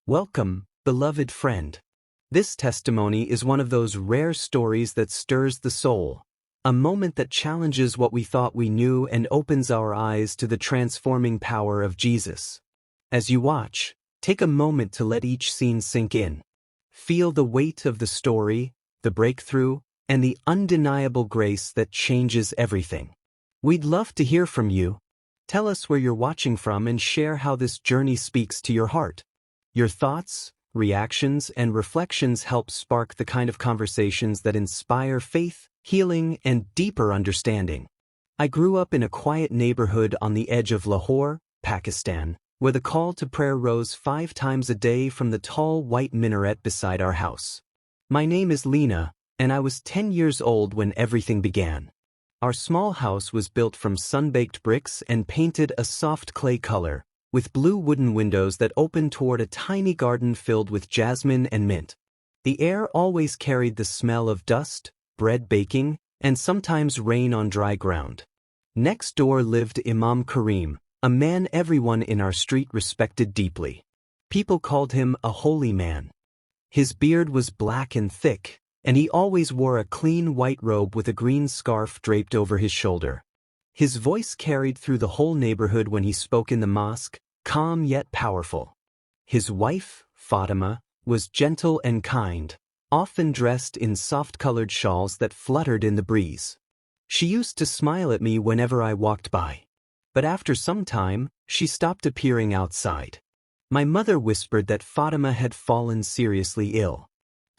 Welcome, beloved friend. This testimony is one of those rare stories that stirs the soul, a moment that challenges what we thought we knew and opens our eyes to the transforming power of Jesus. As you watch, take a moment to let each scene sink in. Feel the weight of the story, the breakthrough, and the undeniable grace that changes everything. We'd love to hear from you. Tell us where you're watching from and share how this journey speaks to your heart. Your thoughts, reactions, and reflections help spark the kind of conversations that inspire faith, healing, and deeper understanding. I grew up in a quiet neighborhood on the edge of Lahore, Pakistan, where the call to prayer rose 5 times a day from the tall white minaret beside our house. My name is Lena, and I was 10 years old when everything began. Our small house was built from sun-baked bricks and painted a soft clay color, with blue wooden windows that opened toward a tiny garden filled with jasmine and mint. The air always carried the smell of dust, bread baking, and sometimes rain on dry ground. Next door lived Imam Karim, a man everyone in our street respected deeply. People called him a holy man. His beard was black and thick, and he always wore a clean white robe with a green scarf draped over his shoulder. His voice carried through the whole neighborhood when he spoke in the mosque, calm yet powerful. His wife, Fatima, was gentle and kind, often dressed in soft-colored shawls that fluttered in the breeze. She used to smile at me whenever I walked by. But after some time, she stopped appearing outside. My mother whispered that Fatima had fallen seriously ill.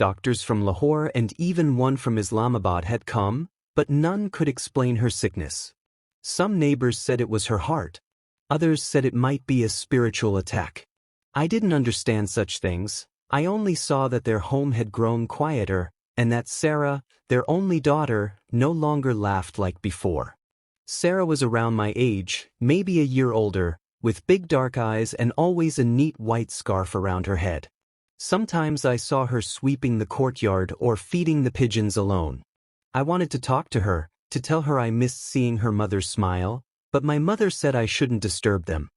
Doctors from Lahore and even one from Islamabad had come, but none could explain her sickness. Some neighbors said it was her heart. Others said it might be a spiritual attack. I didn't understand such things. I only saw that their home had grown quieter, and that Sarah, their only daughter, no longer laughed like before. Sarah was around my age, maybe a year older, with big dark eyes and always a neat white scarf around her head. Sometimes I saw her sweeping the courtyard or feeding the pigeons alone. I wanted to talk to her, to tell her I missed seeing her mother smile, but my mother said I shouldn't disturb them.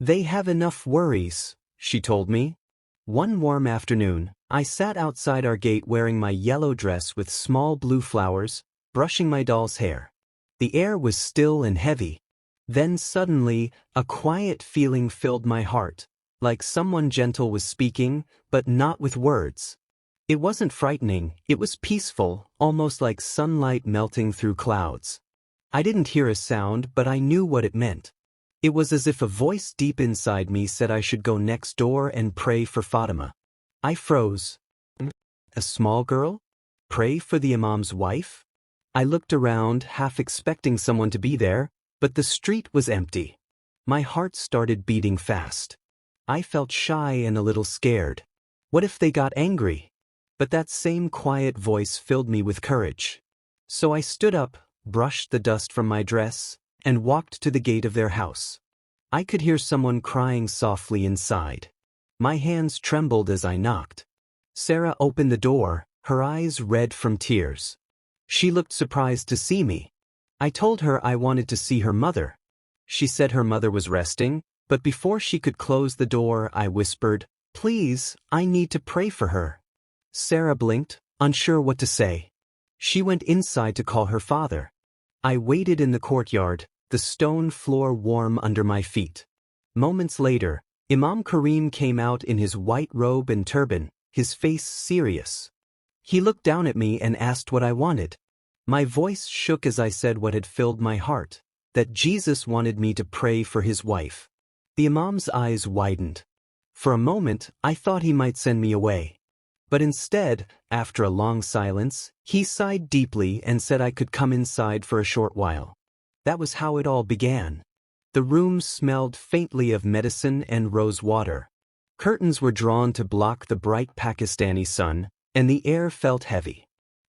"They have enough worries," she told me. One warm afternoon, I sat outside our gate wearing my yellow dress with small blue flowers, brushing my doll's hair. The air was still and heavy. Then suddenly, a quiet feeling filled my heart, like someone gentle was speaking, but not with words. It wasn't frightening, it was peaceful, almost like sunlight melting through clouds. I didn't hear a sound, but I knew what it meant. It was as if a voice deep inside me said I should go next door and pray for Fatima. I froze. A small girl? Pray for the Imam's wife? I looked around, half expecting someone to be there, but the street was empty. My heart started beating fast. I felt shy and a little scared. What if they got angry? But that same quiet voice filled me with courage. So I stood up, brushed the dust from my dress, and walked to the gate of their house. I could hear someone crying softly inside. My hands trembled as I knocked. Sarah opened the door, her eyes red from tears. She looked surprised to see me. I told her I wanted to see her mother. She said her mother was resting, but before she could close the door, I whispered, "Please, I need to pray for her." Sarah blinked, unsure what to say. She went inside to call her father. I waited in the courtyard, the stone floor warm under my feet. Moments later, Imam Karim came out in his white robe and turban, his face serious. He looked down at me and asked what I wanted. My voice shook as I said what had filled my heart, that Jesus wanted me to pray for his wife. The Imam's eyes widened. For a moment, I thought he might send me away. But instead, after a long silence, he sighed deeply and said I could come inside for a short while. That was how it all began. The room smelled faintly of medicine and rose water. Curtains were drawn to block the bright Pakistani sun, and the air felt heavy.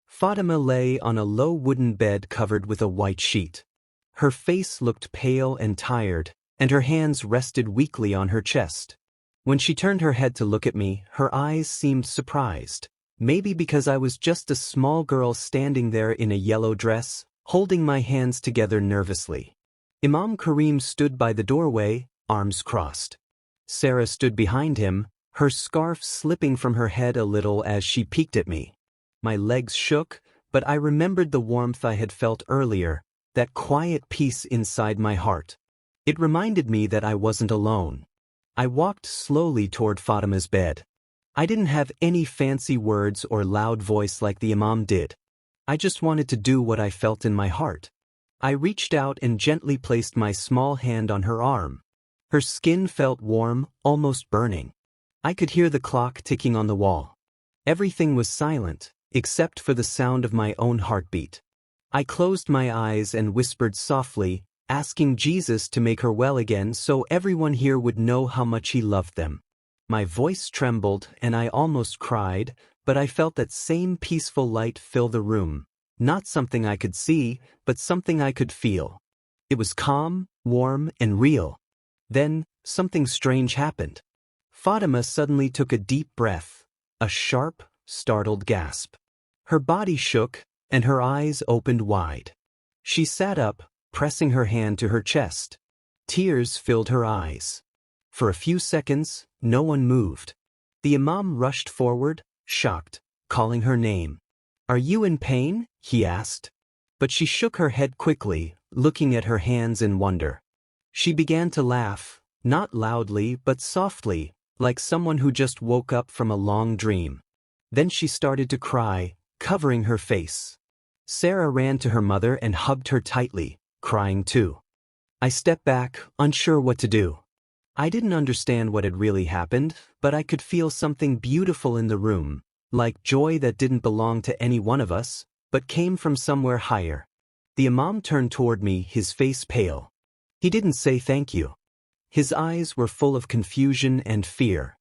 Fatima lay on a low wooden bed covered with a white sheet. Her face looked pale and tired, and her hands rested weakly on her chest. When she turned her head to look at me, her eyes seemed surprised, maybe because I was just a small girl standing there in a yellow dress, holding my hands together nervously. Imam Karim stood by the doorway, arms crossed. Sarah stood behind him, her scarf slipping from her head a little as she peeked at me. My legs shook, but I remembered the warmth I had felt earlier, that quiet peace inside my heart. It reminded me that I wasn't alone. I walked slowly toward Fatima's bed. I didn't have any fancy words or loud voice like the Imam did. I just wanted to do what I felt in my heart. I reached out and gently placed my small hand on her arm. Her skin felt warm, almost burning. I could hear the clock ticking on the wall. Everything was silent, except for the sound of my own heartbeat. I closed my eyes and whispered softly, asking Jesus to make her well again so everyone here would know how much he loved them. My voice trembled and I almost cried, but I felt that same peaceful light fill the room. Not something I could see, but something I could feel. It was calm, warm, and real. Then, something strange happened. Fatima suddenly took a deep breath, a sharp, startled gasp. Her body shook, and her eyes opened wide. She sat up, pressing her hand to her chest. Tears filled her eyes. For a few seconds, no one moved. The Imam rushed forward, shocked, calling her name. "Are you in pain?" he asked. But she shook her head quickly, looking at her hands in wonder. She began to laugh, not loudly but softly, like someone who just woke up from a long dream. Then she started to cry, covering her face. Sarah ran to her mother and hugged her tightly, crying too. I stepped back, unsure what to do. I didn't understand what had really happened, but I could feel something beautiful in the room, like joy that didn't belong to any one of us, but came from somewhere higher. The Imam turned toward me, his face pale. He didn't say thank you. His eyes were full of confusion and fear.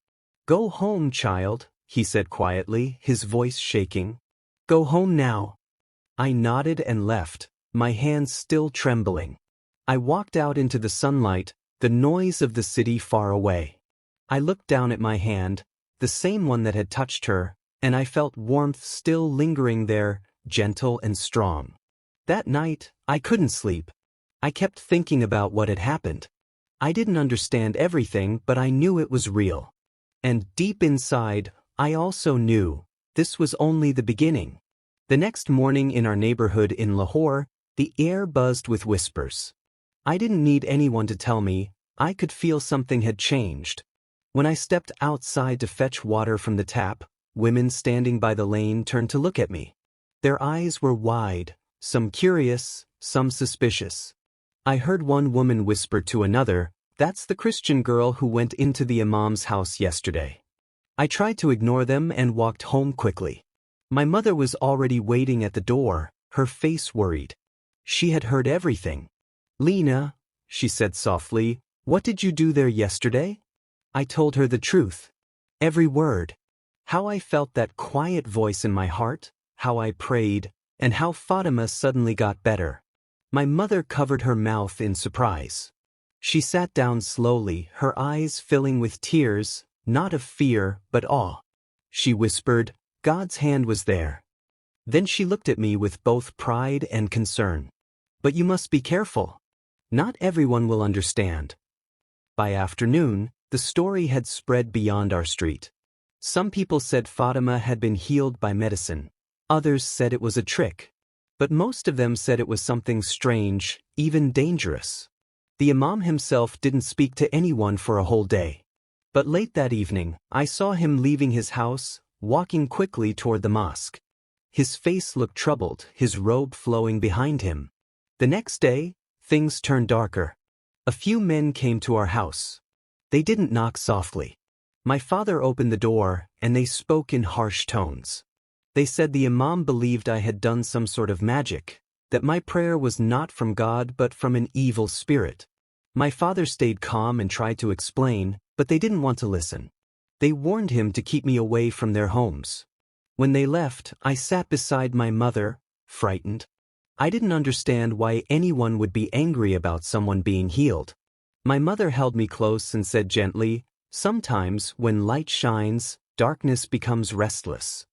"Go home, child," he said quietly, his voice shaking. "Go home now." I nodded and left, my hands still trembling. I walked out into the sunlight, the noise of the city far away. I looked down at my hand, the same one that had touched her, and I felt warmth still lingering there, gentle and strong. That night, I couldn't sleep. I kept thinking about what had happened. I didn't understand everything, but I knew it was real. And deep inside, I also knew this was only the beginning. The next morning in our neighborhood in Lahore, the air buzzed with whispers. I didn't need anyone to tell me, I could feel something had changed. When I stepped outside to fetch water from the tap, women standing by the lane turned to look at me. Their eyes were wide, some curious, some suspicious. I heard one woman whisper to another, "That's the Christian girl who went into the Imam's house yesterday." I tried to ignore them and walked home quickly. My mother was already waiting at the door, her face worried. She had heard everything. "Lena," she said softly, "what did you do there yesterday?" I told her the truth. Every word. How I felt that quiet voice in my heart, how I prayed, and how Fatima suddenly got better. My mother covered her mouth in surprise. She sat down slowly, her eyes filling with tears, not of fear, but awe. She whispered, "God's hand was there." Then she looked at me with both pride and concern. "But you must be careful. Not everyone will understand." By afternoon, the story had spread beyond our street. Some people said Fatima had been healed by medicine. Others said it was a trick. But most of them said it was something strange, even dangerous. The Imam himself didn't speak to anyone for a whole day. But late that evening, I saw him leaving his house, walking quickly toward the mosque. His face looked troubled, his robe flowing behind him. The next day, things turned darker. A few men came to our house. They didn't knock softly. My father opened the door, and they spoke in harsh tones. They said the Imam believed I had done some sort of magic, that my prayer was not from God but from an evil spirit. My father stayed calm and tried to explain, but they didn't want to listen. They warned him to keep me away from their homes. When they left, I sat beside my mother, frightened. I didn't understand why anyone would be angry about someone being healed. My mother held me close and said gently, "Sometimes, when light shines, darkness becomes restless."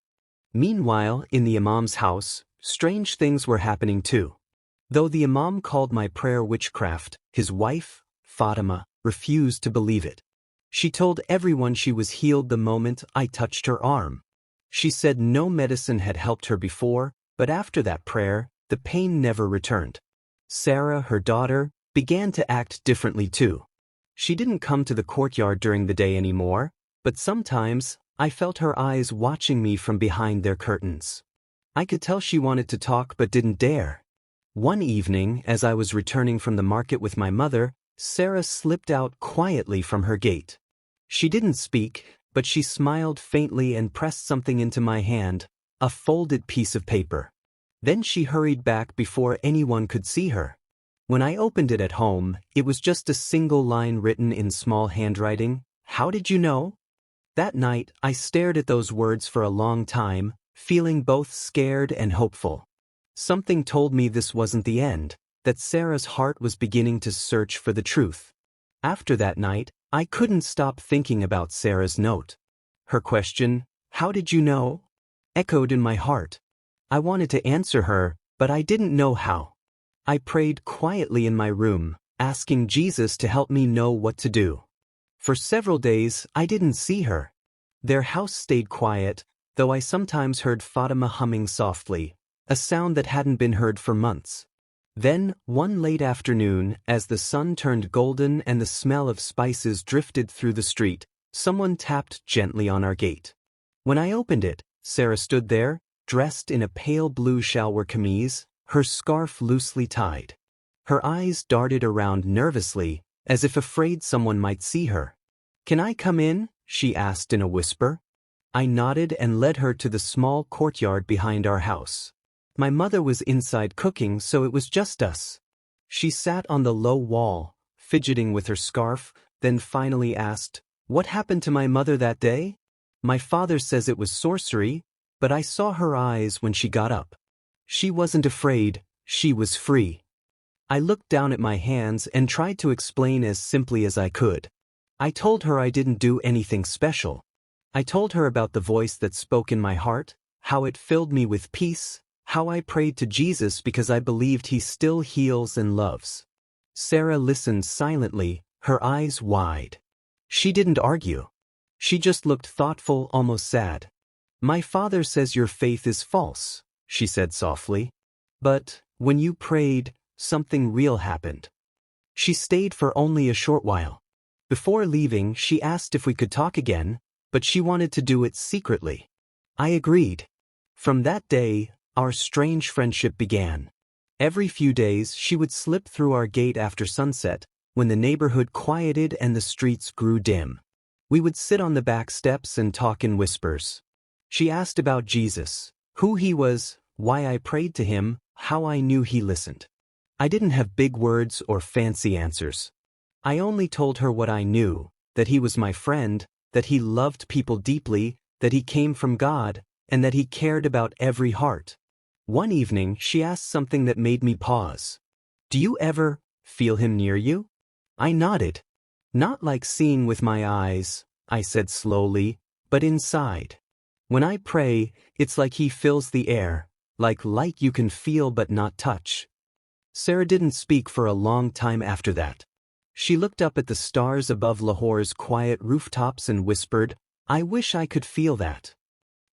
Meanwhile, in the Imam's house, strange things were happening too. Though the Imam called my prayer witchcraft, his wife, Fatima, refused to believe it. She told everyone she was healed the moment I touched her arm. She said no medicine had helped her before, but after that prayer, the pain never returned. Sarah, her daughter, began to act differently too. She didn't come to the courtyard during the day anymore, but sometimes I felt her eyes watching me from behind their curtains. I could tell she wanted to talk but didn't dare. One evening, as I was returning from the market with my mother, Sarah slipped out quietly from her gate. She didn't speak, but she smiled faintly and pressed something into my hand, a folded piece of paper. Then she hurried back before anyone could see her. When I opened it at home, it was just a single line written in small handwriting. "How did you know?" That night, I stared at those words for a long time, feeling both scared and hopeful. Something told me this wasn't the end, that Sarah's heart was beginning to search for the truth. After that night, I couldn't stop thinking about Sarah's note. Her question, "How did you know?" echoed in my heart. I wanted to answer her, but I didn't know how. I prayed quietly in my room, asking Jesus to help me know what to do. For several days, I didn't see her. Their house stayed quiet, though I sometimes heard Fatima humming softly, a sound that hadn't been heard for months. Then, one late afternoon, as the sun turned golden and the smell of spices drifted through the street, someone tapped gently on our gate. When I opened it, Sarah stood there, dressed in a pale blue shalwar kameez, her scarf loosely tied. Her eyes darted around nervously, as if afraid someone might see her. "Can I come in?" she asked in a whisper. I nodded and led her to the small courtyard behind our house. My mother was inside cooking, so it was just us. She sat on the low wall, fidgeting with her scarf, then finally asked, "What happened to my mother that day?" My father says it was sorcery, but I saw her eyes when she got up. She wasn't afraid, she was free. I looked down at my hands and tried to explain as simply as I could. I told her I didn't do anything special. I told her about the voice that spoke in my heart, how it filled me with peace, how I prayed to Jesus because I believed he still heals and loves. Sarah listened silently, her eyes wide. She didn't argue. She just looked thoughtful, almost sad. "My father says your faith is false," she said softly. "But when you prayed, something real happened." She stayed for only a short while. Before leaving, she asked if we could talk again, but she wanted to do it secretly. I agreed. From that day, our strange friendship began. Every few days, she would slip through our gate after sunset, when the neighborhood quieted and the streets grew dim. We would sit on the back steps and talk in whispers. She asked about Jesus, who he was, why I prayed to him, how I knew he listened. I didn't have big words or fancy answers. I only told her what I knew, that he was my friend, that he loved people deeply, that he came from God, and that he cared about every heart. One evening, she asked something that made me pause. "Do you ever feel him near you?" I nodded. "Not like seeing with my eyes," I said slowly, "but inside. When I pray, it's like he fills the air, like light you can feel but not touch." Sarah didn't speak for a long time after that. She looked up at the stars above Lahore's quiet rooftops and whispered, "I wish I could feel that."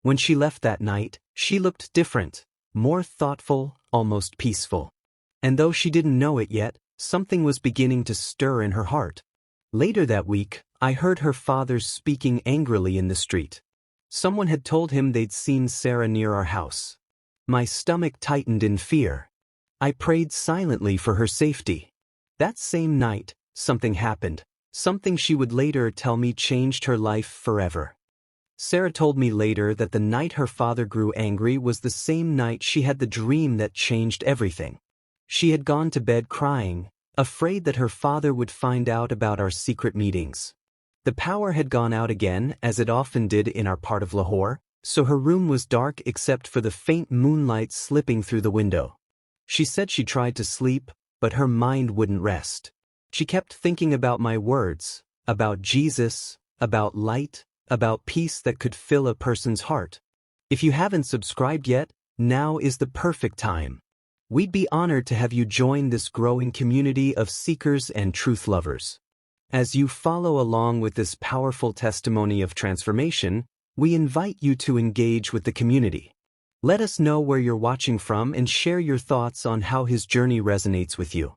When she left that night, she looked different, more thoughtful, almost peaceful. And though she didn't know it yet, something was beginning to stir in her heart. Later that week, I heard her father speaking angrily in the street. Someone had told him they'd seen Sarah near our house. My stomach tightened in fear. I prayed silently for her safety. That same night, something happened, something she would later tell me changed her life forever. Sarah told me later that the night her father grew angry was the same night she had the dream that changed everything. She had gone to bed crying, afraid that her father would find out about our secret meetings. The power had gone out again, as it often did in our part of Lahore, so her room was dark except for the faint moonlight slipping through the window. She said she tried to sleep, but her mind wouldn't rest. She kept thinking about my words, about Jesus, about light, about peace that could fill a person's heart. If you haven't subscribed yet, now is the perfect time. We'd be honored to have you join this growing community of seekers and truth lovers. As you follow along with this powerful testimony of transformation, we invite you to engage with the community. Let us know where you're watching from and share your thoughts on how his journey resonates with you.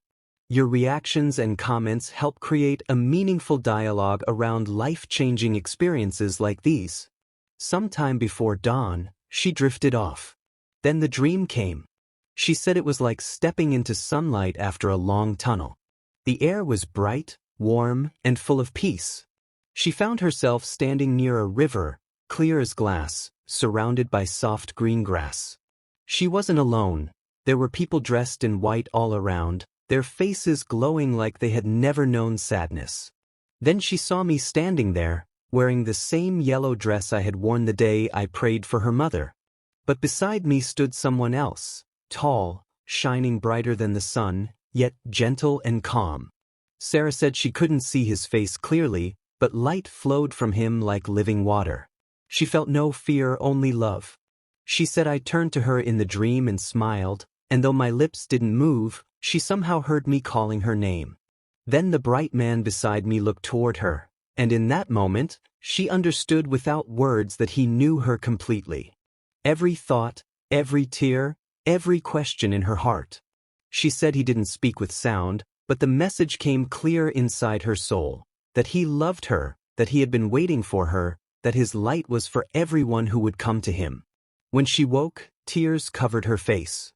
Your reactions and comments help create a meaningful dialogue around life-changing experiences like these. Sometime before dawn, she drifted off. Then the dream came. She said it was like stepping into sunlight after a long tunnel. The air was bright, warm, and full of peace. She found herself standing near a river, clear as glass, surrounded by soft green grass. She wasn't alone. There were people dressed in white all around, their faces glowing like they had never known sadness. Then she saw me standing there, wearing the same yellow dress I had worn the day I prayed for her mother. But beside me stood someone else, tall, shining brighter than the sun, yet gentle and calm. Sarah said she couldn't see his face clearly, but light flowed from him like living water. She felt no fear, only love. She said I turned to her in the dream and smiled, and though my lips didn't move, she somehow heard me calling her name. Then the bright man beside me looked toward her, and in that moment, she understood without words that he knew her completely. Every thought, every tear, every question in her heart. She said he didn't speak with sound, but the message came clear inside her soul, that he loved her, that he had been waiting for her, that his light was for everyone who would come to him. When she woke, tears covered her face.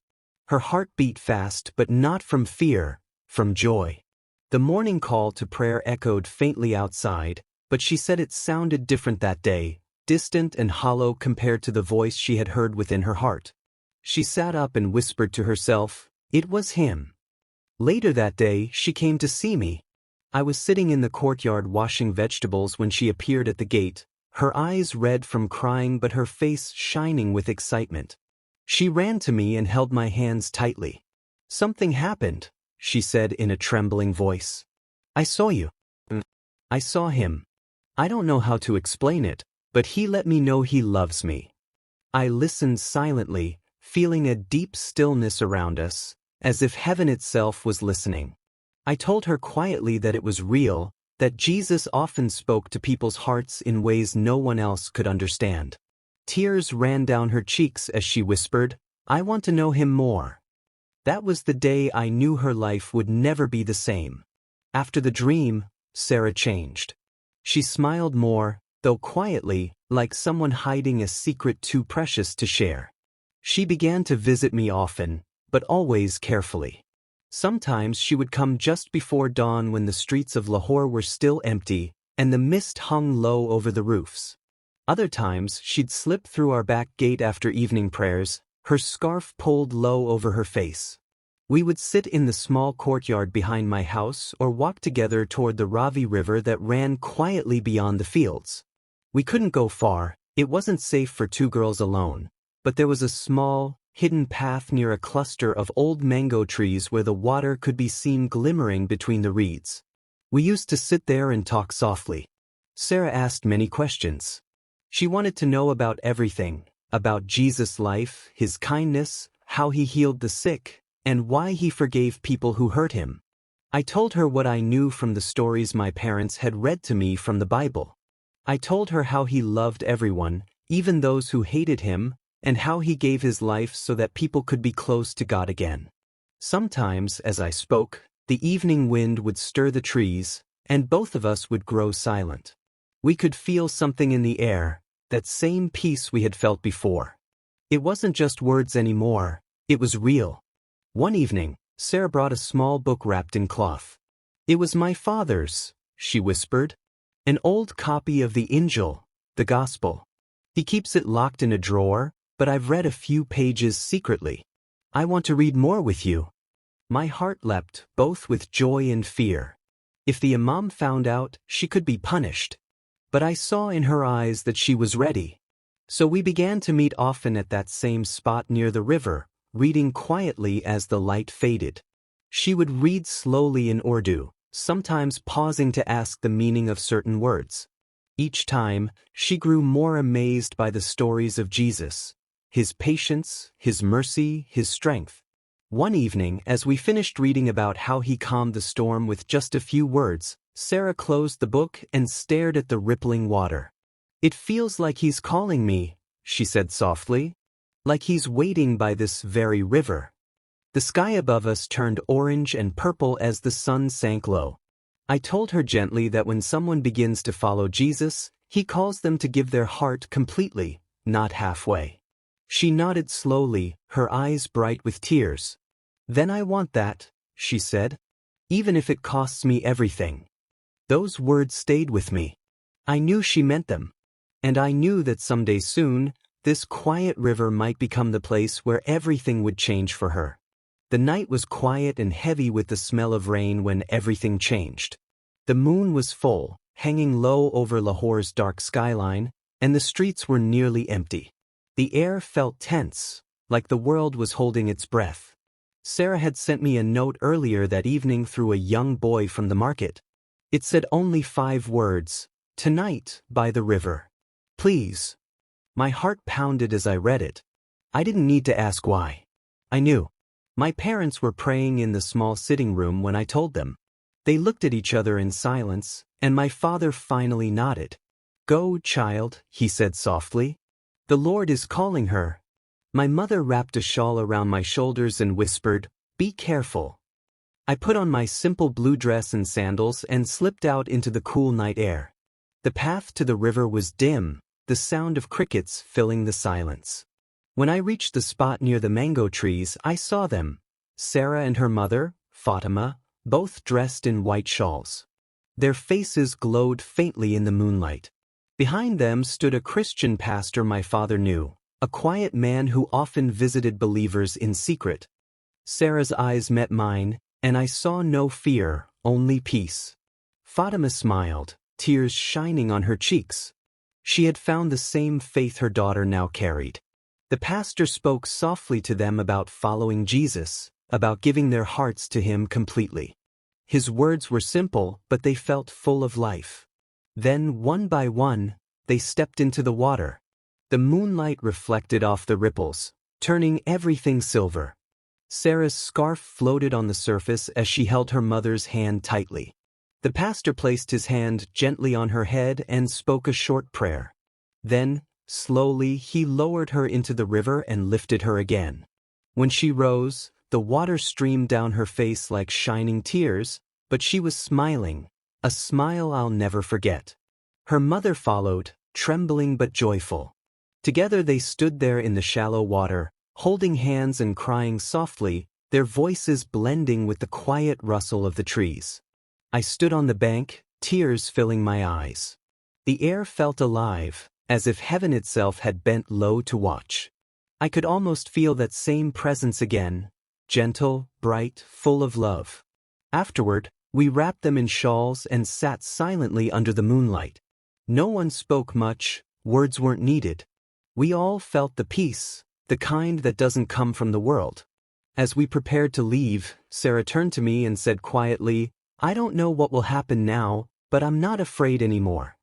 Her heart beat fast, but not from fear, from joy. The morning call to prayer echoed faintly outside, but she said it sounded different that day, distant and hollow compared to the voice she had heard within her heart. She sat up and whispered to herself, "It was him." Later that day, she came to see me. I was sitting in the courtyard washing vegetables when she appeared at the gate, her eyes red from crying but her face shining with excitement. She ran to me and held my hands tightly. "Something happened," she said in a trembling voice. "I saw you. I saw him. I don't know how to explain it, but he let me know he loves me." I listened silently, feeling a deep stillness around us, as if heaven itself was listening. I told her quietly that it was real, that Jesus often spoke to people's hearts in ways no one else could understand. Tears ran down her cheeks as she whispered, "I want to know him more." That was the day I knew her life would never be the same. After the dream, Sarah changed. She smiled more, though quietly, like someone hiding a secret too precious to share. She began to visit me often, but always carefully. Sometimes she would come just before dawn when the streets of Lahore were still empty, and the mist hung low over the roofs. Other times she'd slip through our back gate after evening prayers, her scarf pulled low over her face. We would sit in the small courtyard behind my house or walk together toward the Ravi River that ran quietly beyond the fields. We couldn't go far, it wasn't safe for two girls alone, but there was a small, hidden path near a cluster of old mango trees where the water could be seen glimmering between the reeds. We used to sit there and talk softly. Sarah asked many questions. She wanted to know about everything, about Jesus' life, his kindness, how he healed the sick, and why he forgave people who hurt him. I told her what I knew from the stories my parents had read to me from the Bible. I told her how he loved everyone, even those who hated him, and how he gave his life so that people could be close to God again. Sometimes, as I spoke, the evening wind would stir the trees, and both of us would grow silent. We could feel something in the air, that same peace we had felt before. It wasn't just words anymore, it was real. One evening, Sarah brought a small book wrapped in cloth. "It was my father's," she whispered. "An old copy of the Injil, the Gospel. He keeps it locked in a drawer, but I've read a few pages secretly. I want to read more with you." My heart leapt, both with joy and fear. If the imam found out, she could be punished. But I saw in her eyes that she was ready. So we began to meet often at that same spot near the river, reading quietly as the light faded. She would read slowly in Urdu, sometimes pausing to ask the meaning of certain words. Each time, she grew more amazed by the stories of Jesus, his patience, his mercy, his strength. One evening, as we finished reading about how he calmed the storm with just a few words, Sarah closed the book and stared at the rippling water. "It feels like he's calling me," she said softly. "Like he's waiting by this very river." The sky above us turned orange and purple as the sun sank low. I told her gently that when someone begins to follow Jesus, he calls them to give their heart completely, not halfway. She nodded slowly, her eyes bright with tears. "Then I want that," she said. "Even if it costs me everything." Those words stayed with me. I knew she meant them. And I knew that someday soon, this quiet river might become the place where everything would change for her. The night was quiet and heavy with the smell of rain when everything changed. The moon was full, hanging low over Lahore's dark skyline, and the streets were nearly empty. The air felt tense, like the world was holding its breath. Sarah had sent me a note earlier that evening through a young boy from the market. It said only 5 words, "Tonight, by the river. Please." My heart pounded as I read it. I didn't need to ask why. I knew. My parents were praying in the small sitting room when I told them. They looked at each other in silence, and my father finally nodded. "Go, child," he said softly. "The Lord is calling her." My mother wrapped a shawl around my shoulders and whispered, "Be careful." I put on my simple blue dress and sandals and slipped out into the cool night air. The path to the river was dim, the sound of crickets filling the silence. When I reached the spot near the mango trees, I saw them. Sarah and her mother, Fatima, both dressed in white shawls. Their faces glowed faintly in the moonlight. Behind them stood a Christian pastor my father knew, a quiet man who often visited believers in secret. Sarah's eyes met mine, and I saw no fear, only peace. Fatima smiled, tears shining on her cheeks. She had found the same faith her daughter now carried. The pastor spoke softly to them about following Jesus, about giving their hearts to him completely. His words were simple, but they felt full of life. Then, one by one, they stepped into the water. The moonlight reflected off the ripples, turning everything silver. Sarah's scarf floated on the surface as she held her mother's hand tightly. The pastor placed his hand gently on her head and spoke a short prayer. Then, slowly, he lowered her into the river and lifted her again. When she rose, the water streamed down her face like shining tears, but she was smiling, a smile I'll never forget. Her mother followed, trembling but joyful. Together they stood there in the shallow water, holding hands and crying softly, their voices blending with the quiet rustle of the trees. I stood on the bank, tears filling my eyes. The air felt alive, as if heaven itself had bent low to watch. I could almost feel that same presence again, gentle, bright, full of love. Afterward, we wrapped them in shawls and sat silently under the moonlight. No one spoke much, words weren't needed. We all felt the peace, the kind that doesn't come from the world. As we prepared to leave, Sarah turned to me and said quietly, "I don't know what will happen now, but I'm not afraid anymore."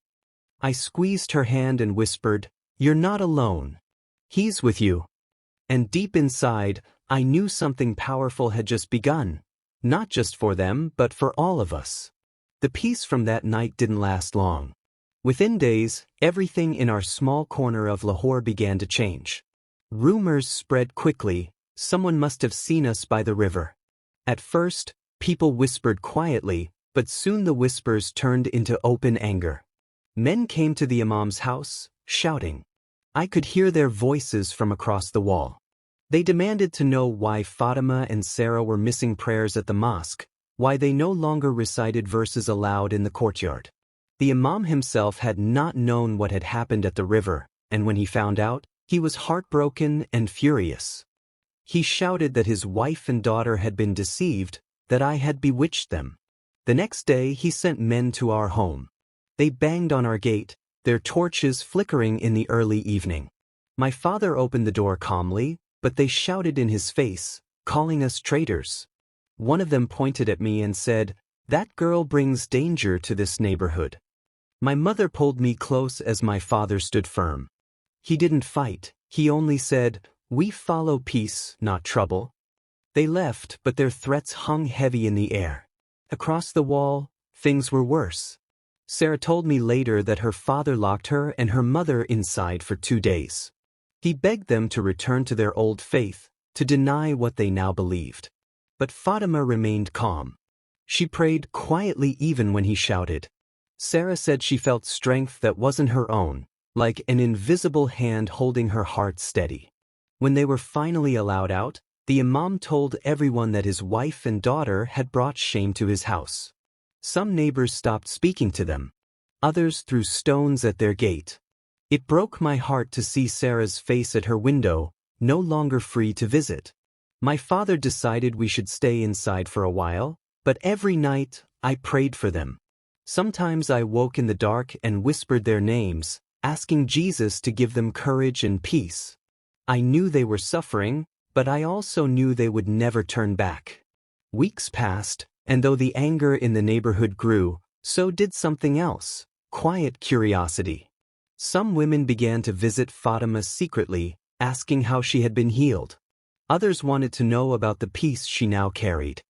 I squeezed her hand and whispered, "You're not alone. He's with you." And deep inside, I knew something powerful had just begun, not just for them, but for all of us. The peace from that night didn't last long. Within days, everything in our small corner of Lahore began to change. Rumors spread quickly, someone must have seen us by the river. At first, people whispered quietly, but soon the whispers turned into open anger. Men came to the imam's house, shouting. I could hear their voices from across the wall. They demanded to know why Fatima and Sarah were missing prayers at the mosque, why they no longer recited verses aloud in the courtyard. The imam himself had not known what had happened at the river, and when he found out, he was heartbroken and furious. He shouted that his wife and daughter had been deceived, that I had bewitched them. The next day he sent men to our home. They banged on our gate, their torches flickering in the early evening. My father opened the door calmly, but they shouted in his face, calling us traitors. One of them pointed at me and said, "That girl brings danger to this neighborhood." My mother pulled me close as my father stood firm. He didn't fight, he only said, "We follow peace, not trouble." They left, but their threats hung heavy in the air. Across the wall, things were worse. Sarah told me later that her father locked her and her mother inside for 2 days. He begged them to return to their old faith, to deny what they now believed. But Fatima remained calm. She prayed quietly even when he shouted. Sarah said she felt strength that wasn't her own, like an invisible hand holding her heart steady. When they were finally allowed out, the imam told everyone that his wife and daughter had brought shame to his house. Some neighbors stopped speaking to them. Others threw stones at their gate. It broke my heart to see Sarah's face at her window, no longer free to visit. My father decided we should stay inside for a while, but every night I prayed for them. Sometimes I woke in the dark and whispered their names, asking Jesus to give them courage and peace. I knew they were suffering, but I also knew they would never turn back. Weeks passed, and though the anger in the neighborhood grew, so did something else, quiet curiosity. Some women began to visit Fatima secretly, asking how she had been healed. Others wanted to know about the peace she now carried.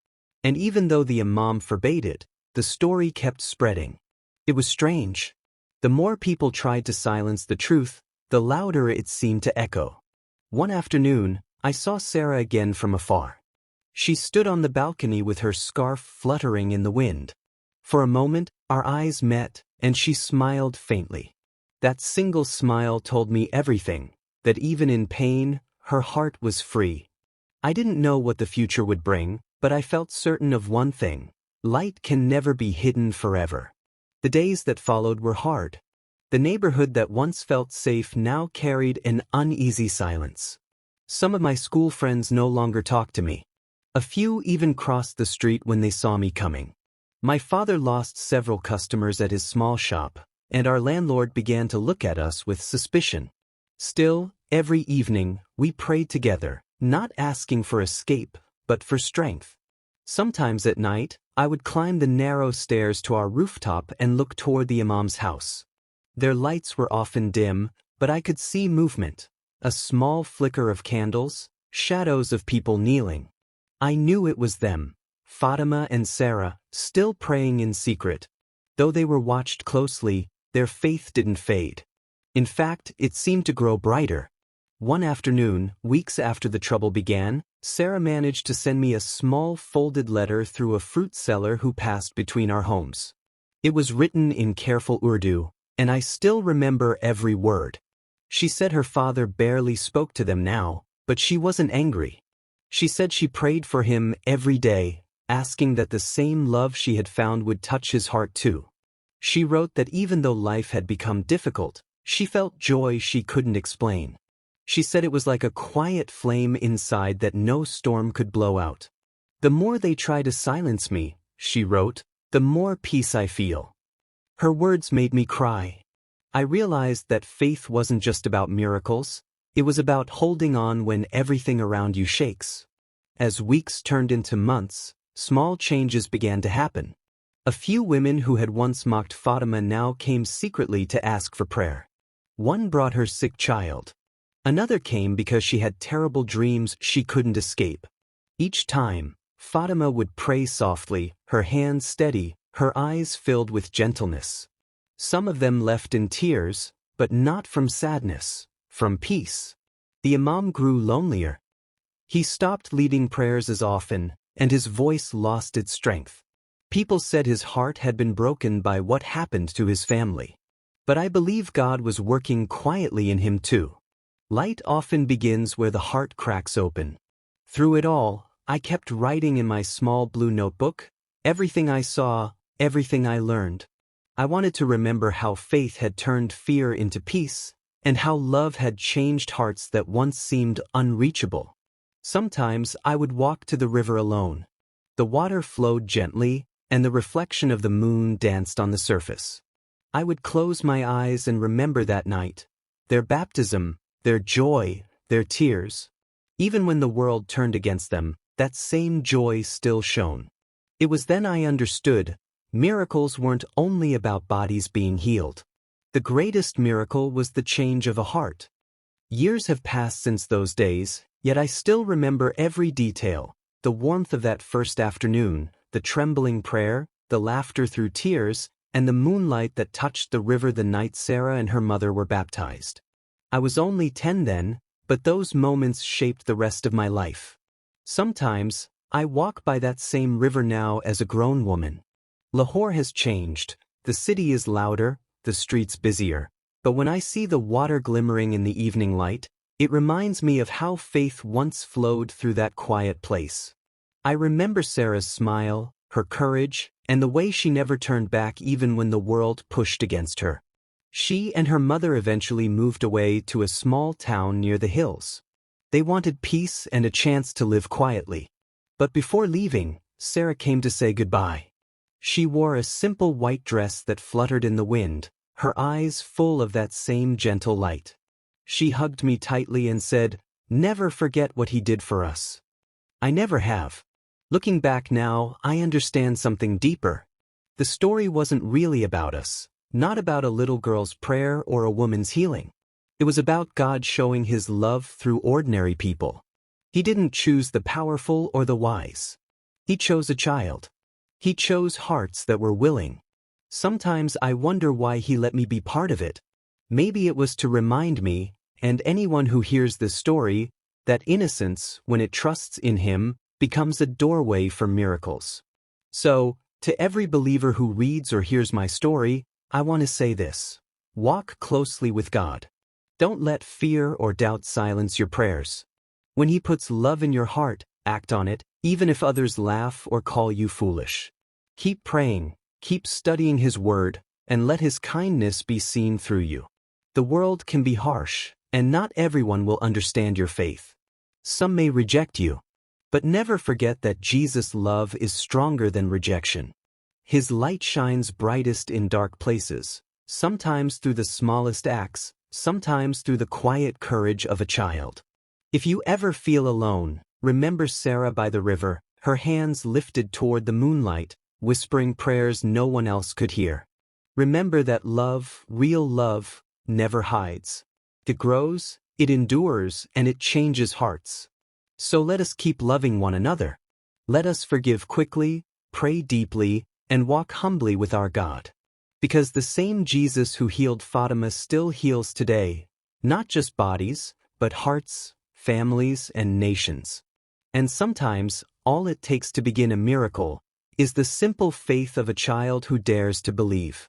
And even though the imam forbade it, the story kept spreading. It was strange. The more people tried to silence the truth, the louder it seemed to echo. One afternoon, I saw Sarah again from afar. She stood on the balcony with her scarf fluttering in the wind. For a moment, our eyes met, and she smiled faintly. That single smile told me everything, that even in pain, her heart was free. I didn't know what the future would bring, but I felt certain of one thing: light can never be hidden forever. The days that followed were hard. The neighborhood that once felt safe now carried an uneasy silence. Some of my school friends no longer talked to me. A few even crossed the street when they saw me coming. My father lost several customers at his small shop, and our landlord began to look at us with suspicion. Still, every evening, we prayed together, not asking for escape, but for strength. Sometimes at night, I would climb the narrow stairs to our rooftop and look toward the imam's house. Their lights were often dim, but I could see movement, a small flicker of candles, shadows of people kneeling. I knew it was them, Fatima and Sarah, still praying in secret. Though they were watched closely, their faith didn't fade. In fact, it seemed to grow brighter. One afternoon, weeks after the trouble began, Sarah managed to send me a small folded letter through a fruit seller who passed between our homes. It was written in careful Urdu, and I still remember every word. She said her father barely spoke to them now, but she wasn't angry. She said she prayed for him every day, asking that the same love she had found would touch his heart too. She wrote that even though life had become difficult, she felt joy she couldn't explain. She said it was like a quiet flame inside that no storm could blow out. The more they try to silence me, she wrote, the more peace I feel. Her words made me cry. I realized that faith wasn't just about miracles, it was about holding on when everything around you shakes. As weeks turned into months, small changes began to happen. A few women who had once mocked Fatima now came secretly to ask for prayer. One brought her sick child. Another came because she had terrible dreams she couldn't escape. Each time, Fatima would pray softly, her hands steady, her eyes filled with gentleness. Some of them left in tears, but not from sadness, from peace. The imam grew lonelier. He stopped leading prayers as often, and his voice lost its strength. People said his heart had been broken by what happened to his family. But I believe God was working quietly in him too. Light often begins where the heart cracks open. Through it all, I kept writing in my small blue notebook, everything I saw, everything I learned. I wanted to remember how faith had turned fear into peace, and how love had changed hearts that once seemed unreachable. Sometimes I would walk to the river alone. The water flowed gently, and the reflection of the moon danced on the surface. I would close my eyes and remember that night, their baptism, their joy, their tears. Even when the world turned against them, that same joy still shone. It was then I understood, miracles weren't only about bodies being healed. The greatest miracle was the change of a heart. Years have passed since those days, yet I still remember every detail, the warmth of that first afternoon, the trembling prayer, the laughter through tears, and the moonlight that touched the river the night Sarah and her mother were baptized. I was only 10 then, but those moments shaped the rest of my life. Sometimes, I walk by that same river now as a grown woman. Lahore has changed, the city is louder, the streets busier, but when I see the water glimmering in the evening light, it reminds me of how faith once flowed through that quiet place. I remember Sarah's smile, her courage, and the way she never turned back even when the world pushed against her. She and her mother eventually moved away to a small town near the hills. They wanted peace and a chance to live quietly. But before leaving, Sarah came to say goodbye. She wore a simple white dress that fluttered in the wind, her eyes full of that same gentle light. She hugged me tightly and said, "Never forget what he did for us." I never have. Looking back now, I understand something deeper. The story wasn't really about us, not about a little girl's prayer or a woman's healing. It was about God showing his love through ordinary people. He didn't choose the powerful or the wise. He chose a child. He chose hearts that were willing. Sometimes I wonder why he let me be part of it. Maybe it was to remind me, and anyone who hears this story, that innocence, when it trusts in him, becomes a doorway for miracles. So, to every believer who reads or hears my story, I want to say this: walk closely with God. Don't let fear or doubt silence your prayers. When he puts love in your heart, act on it, even if others laugh or call you foolish. Keep praying, keep studying his word, and let his kindness be seen through you. The world can be harsh, and not everyone will understand your faith. Some may reject you. But never forget that Jesus' love is stronger than rejection. His light shines brightest in dark places, sometimes through the smallest acts, sometimes through the quiet courage of a child. If you ever feel alone, remember Sarah by the river, her hands lifted toward the moonlight, whispering prayers no one else could hear. Remember that love, real love, never hides. It grows, it endures, and it changes hearts. So let us keep loving one another. Let us forgive quickly, pray deeply, and walk humbly with our God. Because the same Jesus who healed Fatima still heals today, not just bodies, but hearts, families, and nations. And sometimes, all it takes to begin a miracle is the simple faith of a child who dares to believe.